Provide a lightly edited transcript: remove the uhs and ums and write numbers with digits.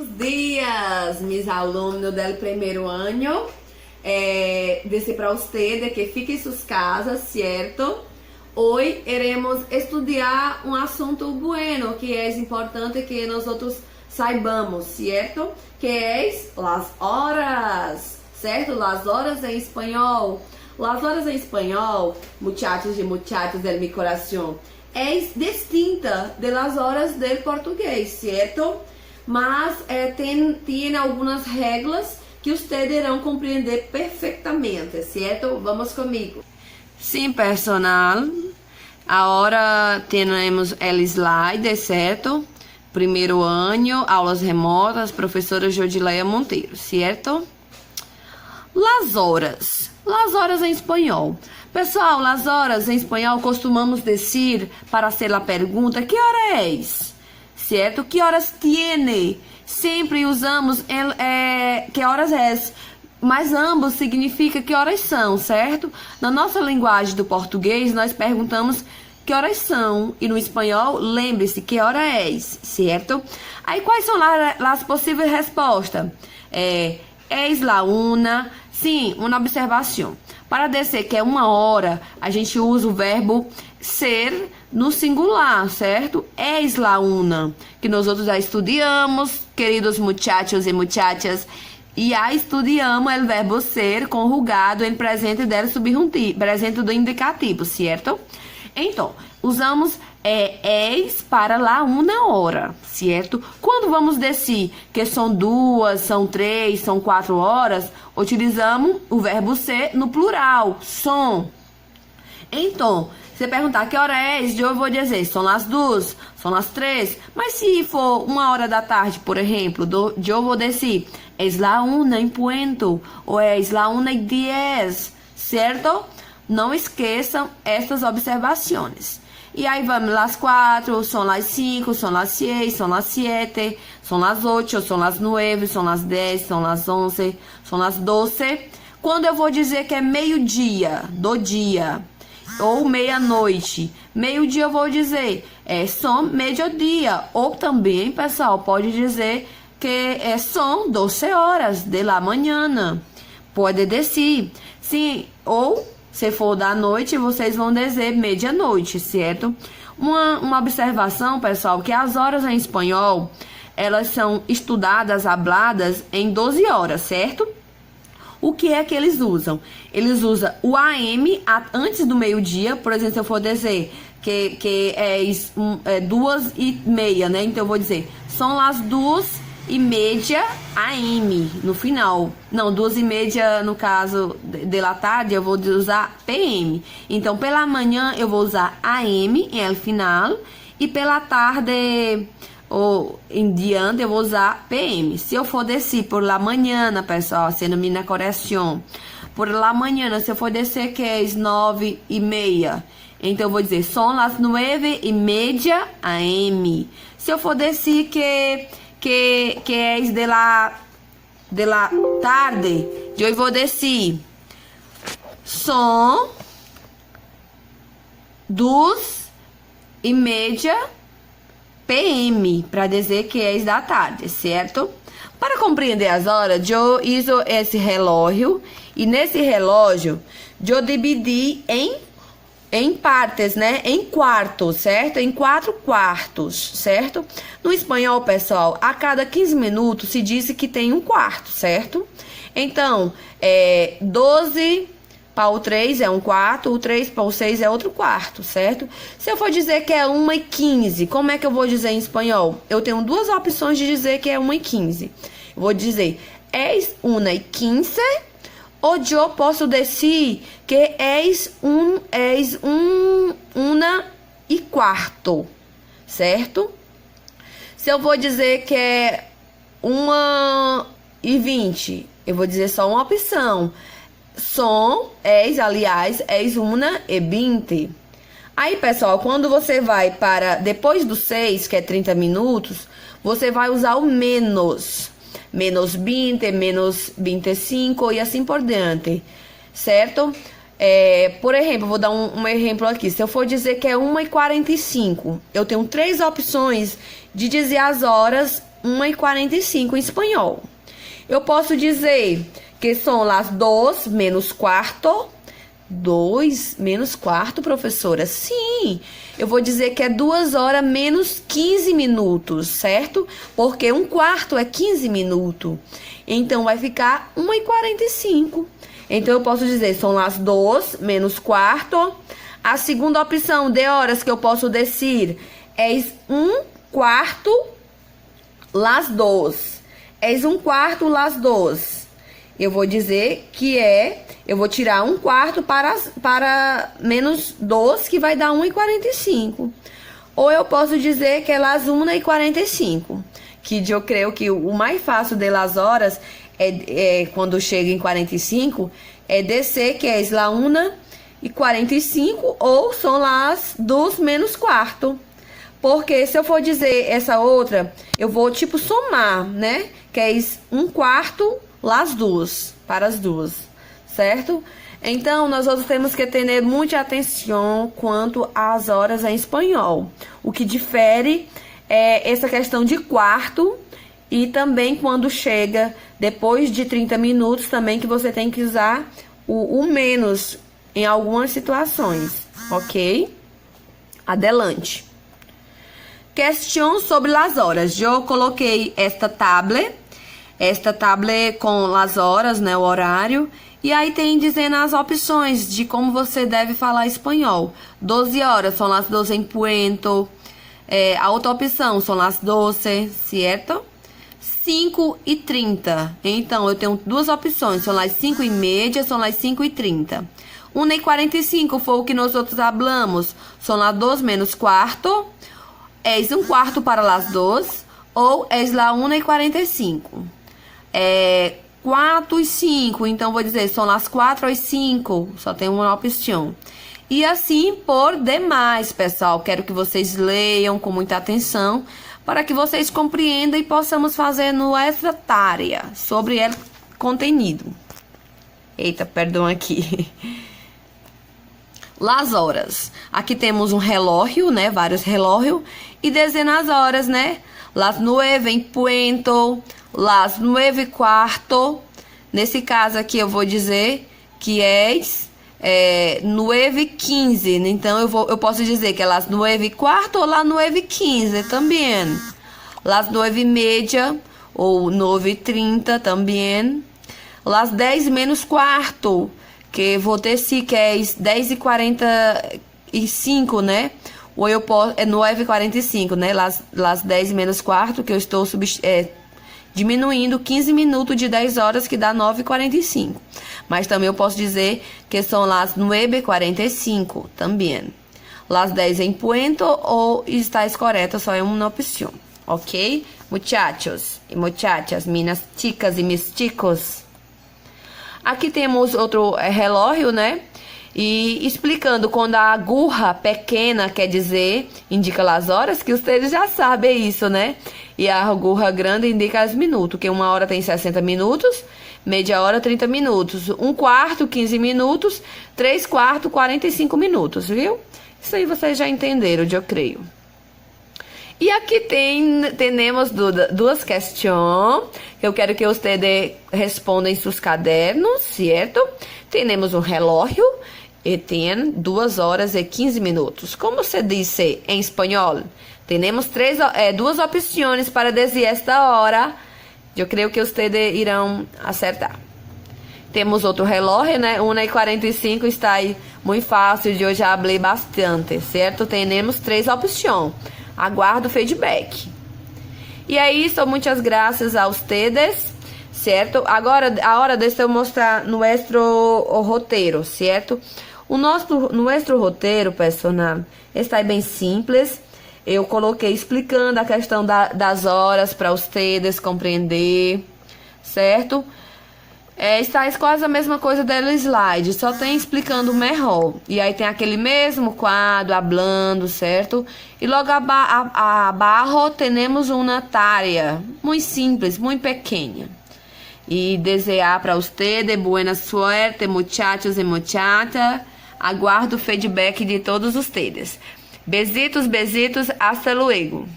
Buenos dias, mis alunos del primeiro ano. Disse para vocês que fiquem em suas casas, certo? Hoje iremos estudar um assunto bueno que é importante que nós outros saibamos, certo? Que é as horas, certo? Las horas em espanhol. Las horas em espanhol, muchachos e muchachas del mi coração, é distinta de las horas del português, certo? Mas tem algumas regras que vocês irão compreender perfeitamente, certo? Vamos comigo. Sim, personal. Agora temos o slide, certo? Primeiro ano, aulas remotas, professora Jodileia Monteiro, certo? Las horas. Las horas em espanhol. Pessoal, las horas em espanhol costumamos dizer para ser a pergunta, que hora é? Certo? Que horas tiene? Sempre usamos que horas é, mas ambos significa que horas são, certo? Na nossa linguagem do português, nós perguntamos que horas são, e no espanhol, lembre-se que hora é, certo? Aí, quais são as possíveis respostas? Es la una. Sim, uma observação. Para dizer que é uma hora, a gente usa o verbo ser no singular, certo? Es la una, que nós outros já estudamos, queridos muchachos e muchachas, e já estudamos o verbo ser conjugado em presente del subjuntivo, presente do indicativo, certo? Então, usamos es para lá uma hora, certo? Quando vamos dizer que são 2, são 3, são 4 horas, utilizamos o verbo ser no plural, son. Então, se perguntar que hora é, eu vou dizer, são as 2, são as 3. Mas se for 1 da tarde, por exemplo, eu vou dizer, es la 1 en punto, ou es la 1:10, certo? Não esqueçam estas observações. E aí vamos las 4, são las 5, são las 6, são las 7, são las 8, são las 9, são las 10, são las 11, são las 12. Quando eu vou dizer que é meio-dia, do dia, ou meia-noite, meio-dia eu vou dizer, são meio-dia. Ou também, pessoal, pode dizer que são 12 horas de la manhã. Pode dizer, sim, ou se for da noite, vocês vão dizer meia-noite, certo? Uma observação, pessoal, que as horas em espanhol, elas são estudadas, habladas em 12 horas, certo? O que é que eles usam? Eles usam o AM antes do meio-dia, por exemplo, se eu for dizer que é 2:30, né? Então eu vou dizer, são as 2:30 AM no final. Não, 2:30 no caso de la tarde, eu vou usar PM. Então, pela manhã eu vou usar AM em el final. E pela tarde ou em diante eu vou usar PM. Se eu for descer por la manhã, pessoal, sendo minha correção. Por la manhã, se eu for descer que é 9:30. Então, eu vou dizer, são as 9:30 AM. Se eu for descer que é de la tarde, eu vou dizer, são 2:30 PM, para dizer que é da tarde, certo? Para compreender as horas, eu uso esse relógio, e nesse relógio, eu dividi em partes, né? Em quartos, certo? Em 4 quartos, certo? No espanhol, pessoal, a cada 15 minutos se diz que tem um quarto, certo? Então, 12 para o 3 é um quarto, o 3 para o 6 é outro quarto, certo? Se eu for dizer que é 1:15, como é que eu vou dizer em espanhol? Eu tenho 2 opções de dizer que é 1:15. Eu vou dizer, es 1:15, ou eu posso dizer que és 1:15, certo? Se eu vou dizer que é 1:20, eu vou dizer só uma opção. Aliás, és 1:20. Aí, pessoal, quando você vai para depois do 6, que é 30 minutos, você vai usar o menos. Menos 20, menos 25 e assim por diante, certo? Por exemplo, vou dar um exemplo aqui. Se eu for dizer que é 1:45, eu tenho 3 opções de dizer as horas 1:45 em espanhol. Eu posso dizer que são as 2 menos quarto. 2 menos quarto, professora? Sim, eu vou dizer que é 2 horas menos 15 minutos, certo? Porque 1/4 é 15 minutos. Então, vai ficar 1:45. Então, eu posso dizer, são as 2 menos quarto. A segunda opção de horas que eu posso dizer é 1/4 las 2. É 1/4 las 2. Eu vou dizer que eu vou tirar 1/4 para menos 2, que vai dar 1:45. Ou eu posso dizer que é las 1:45. Que eu creio que o mais fácil de las horas quando chega em 45, é descer, que é la 1:45, ou são las 2 menos quarto. Porque se eu for dizer essa outra, eu vou tipo somar, né? Que é 1/4 las 2, para as duas, certo? Então, nós outros temos que ter muita atenção quanto às horas em espanhol. O que difere é essa questão de quarto, e também quando chega depois de 30 minutos, também que você tem que usar o menos em algumas situações, ok? Adelante. Questão sobre as horas. Eu coloquei esta tablet com as horas, né, o horário. E aí tem dizendo as opções de como você deve falar espanhol. 12 horas são as 12 em Puento. A outra opção são as 12, certo? 5:30. Então, eu tenho duas opções. São as 5:30, são as 5:30. 1:45 foi o que nós outros hablamos. São as 2 menos quarto. É 1/4 para as 2. Ou é lá 1:45. 4:05. Então, vou dizer, são as 4:05. Só tem uma opção. E assim por demais, pessoal. Quero que vocês leiam com muita atenção, para que vocês compreendam e possamos fazer no extra tarea sobre o contenido. Eita, perdão aqui. Las horas. Aqui temos um relógio, né? Vários relógios. E dizendo as horas, né? Las 9 em Puento. Las 9:15. Nesse caso aqui eu vou dizer que é 9:15. Então eu posso dizer que é las 9:15 ou las 9:15 também. Las 9:30 ou 9:30 também. Las 10 menos quarto, que vou dizer que é 10:45, né? Ou eu posso, é 9:45, né? Las 10 menos quarto, que eu estou diminuindo 15 minutos de 10 horas, que dá 9:45. Mas também eu posso dizer que são las 9:45 também. Las 10 em Puento ou está correto, só é uma opção. Ok? Muchachos e muchachas, minhas chicas e meus chicos. Aqui temos outro relógio, né? E explicando quando a agulha pequena quer dizer, indica as horas, que vocês já sabem isso, né? E a agulha grande indica os minutos, que 1 hora tem 60 minutos, meia hora 30 minutos, 1/4 15 minutos, 3/4 45 minutos, viu? Isso aí vocês já entenderam, eu creio. E aqui temos duas questões que eu quero que vocês respondam em seus cadernos, certo? Temos um relógio e tem 2 horas e 15 minutos. Como se disse em espanhol? Temos duas opções para dizer esta hora. Eu creio que vocês irão acertar. Temos outro relógio, né? 1:45 está aí muito fácil, eu já falei bastante, certo? Temos 3 opções. Aguardo feedback. E aí, muitas graças a vocês, certo? Agora, a hora de eu mostrar nosso roteiro, certo? O nosso roteiro, pessoal, está bem simples. Eu coloquei explicando a questão das horas para vocês compreender, certo? Está quase a mesma coisa do slide, só tem explicando melhor. E aí tem aquele mesmo quadro, hablando, certo? E logo abaixo temos uma tarea muito simples, muito pequena. E desejar para vocês buena suerte, muchachos e muchachas. Aguardo o feedback de todos vocês. Besitos, besitos, hasta luego.